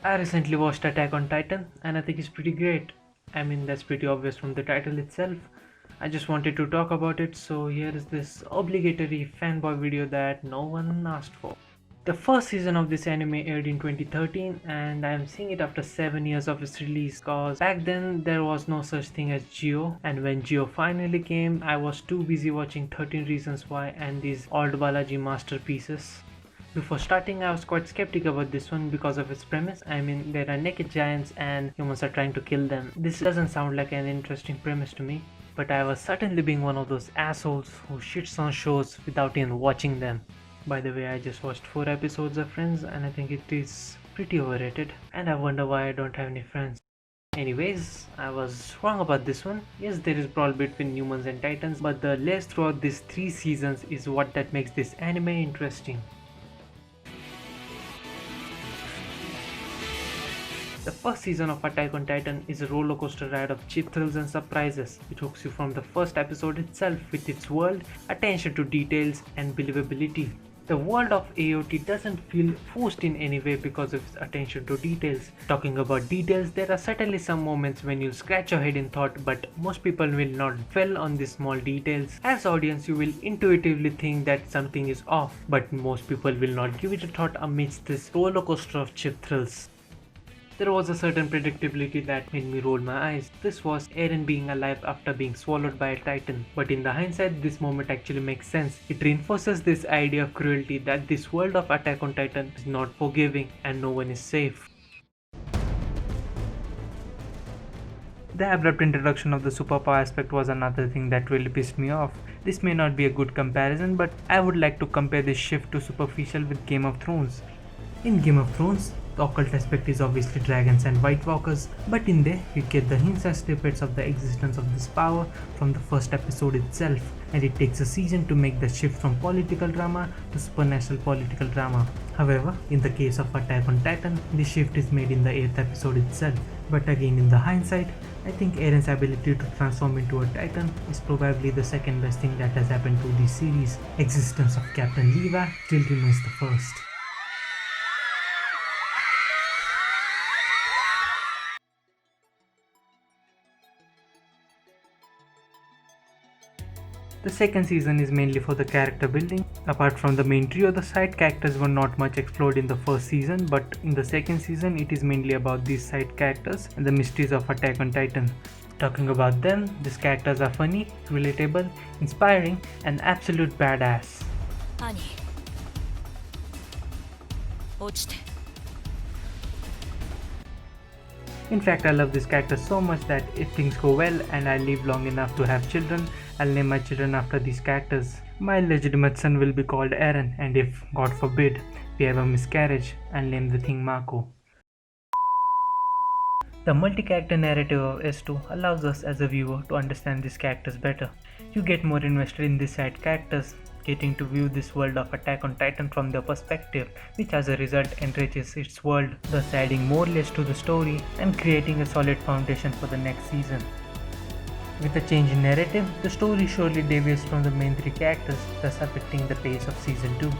I recently watched Attack on Titan and I think it's pretty great. I mean, that's pretty obvious from the title itself. I just wanted to talk about it, so here is this obligatory fanboy video that no one asked for. The first season of this anime aired in 2013 and I am seeing it after 7 years of its release cause back then there was no such thing as Geo, and when Geo finally came I was too busy watching 13 Reasons Why and these old Balaji masterpieces. Before starting, I was quite skeptical about this one because of its premise. I mean, there are naked giants and humans are trying to kill them. This doesn't sound like an interesting premise to me, but I was certainly being one of those assholes who shits on shows without even watching them. By the way, I just watched 4 episodes of Friends and I think it is pretty overrated, and I wonder why I don't have any friends. Anyways, I was wrong about this one. Yes, there is brawl between humans and titans, but the layers throughout these 3 seasons is what that makes this anime interesting. The first season of Attack on Titan is a rollercoaster ride of cheap thrills and surprises. It hooks you from the first episode itself with its world, attention to details, and believability. The world of AOT doesn't feel forced in any way because of its attention to details. Talking about details, there are certainly some moments when you'll scratch your head in thought, but most people will not dwell on these small details. As audience, you will intuitively think that something is off, but most people will not give it a thought amidst this rollercoaster of cheap thrills. There was a certain predictability that made me roll my eyes. This was Eren being alive after being swallowed by a titan. But in the hindsight, this moment actually makes sense. It reinforces this idea of cruelty that this world of Attack on Titan is not forgiving and no one is safe. The abrupt introduction of the superpower aspect was another thing that really pissed me off. This may not be a good comparison, but I would like to compare this shift to superficial with Game of Thrones. In Game of Thrones, the occult aspect is obviously dragons and White Walkers, but in there you get the hints and snippets of the existence of this power from the first episode itself, and it takes a season to make the shift from political drama to supernatural political drama. However, in the case of Attack on Titan, this shift is made in the 8th episode itself. But again, in the hindsight, I think Eren's ability to transform into a titan is probably the second best thing that has happened to this series. Existence of Captain Levi still remains the first. The second season is mainly for the character building. Apart from the main trio, the side characters were not much explored in the first season, but in the second season it is mainly about these side characters and the mysteries of Attack on Titan. Talking about them, these characters are funny, relatable, inspiring, and absolute badass. In fact, I love this character so much that if things go well and I live long enough to have children, I'll name my children after these characters. My legitimate son will be called Eren, and if, God forbid, we have a miscarriage, I'll name the thing Mako. The multi-character narrative of S2 allows us as a viewer to understand these characters better. You get more invested in these side characters, getting to view this world of Attack on Titan from their perspective, which as a result enriches its world, thus adding more layers to the story and creating a solid foundation for the next season. With a change in narrative, the story surely deviates from the main 3 characters, thus affecting the pace of Season 2.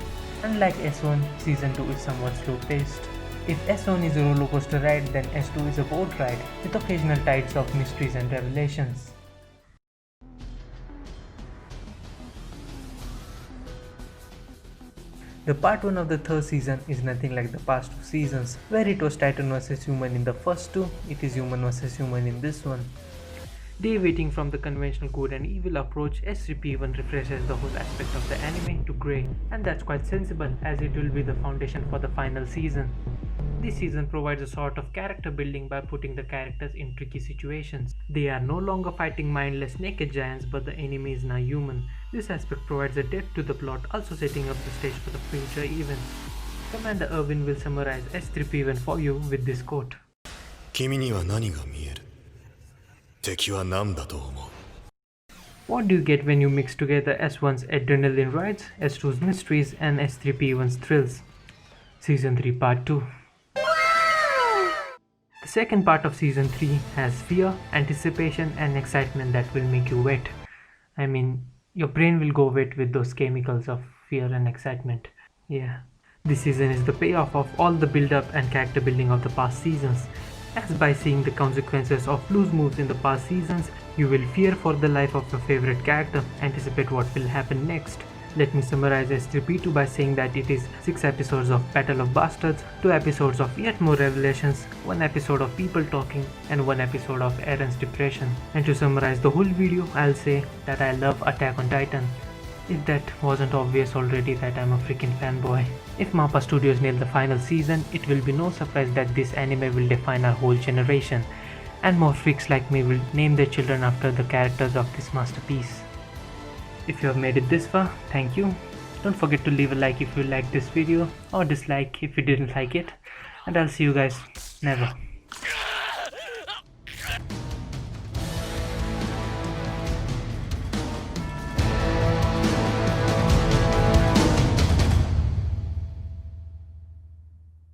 Unlike S1, Season 2 is somewhat slow-paced. If S1 is a rollercoaster ride, then S2 is a boat ride, with occasional tides of mysteries and revelations. The part 1 of the third season is nothing like the past 2 seasons, where it was Titan vs human in the first 2, it is human vs human in this one. Deviating from the conventional good and evil approach, S3P1 refreshes the whole aspect of the anime to grey, and that's quite sensible as it will be the foundation for the final season. This season provides a sort of character building by putting the characters in tricky situations. They are no longer fighting mindless naked giants, but the enemy is now human. This aspect provides a depth to the plot, also setting up the stage for the future events. Commander Irwin will summarize S3P1 for you with this quote. 君には何が見える? 敵は何だと思う? What do you get when you mix together S1's adrenaline rides, S2's mysteries, and S3P1's thrills? Season 3 Part 2. The second part of Season 3 has fear, anticipation, and excitement that will make you wet. I mean, your brain will go wet with those chemicals of fear and excitement. Yeah. This season is the payoff of all the build-up and character building of the past seasons, as by seeing the consequences of loose moves in the past seasons, you will fear for the life of your favorite character, anticipate what will happen next. Let me summarize S3P2 by saying that it is 6 episodes of Battle of Bastards, 2 episodes of yet more revelations, 1 episode of people talking, and 1 episode of Eren's depression. And to summarize the whole video, I'll say that I love Attack on Titan. If that wasn't obvious already that I'm a freaking fanboy. If MAPPA Studios nail the final season, it will be no surprise that this anime will define our whole generation, and more freaks like me will name their children after the characters of this masterpiece. If you have made it this far, thank you. Don't forget to leave a like if you liked this video, or dislike if you didn't like it, and I'll see you guys never.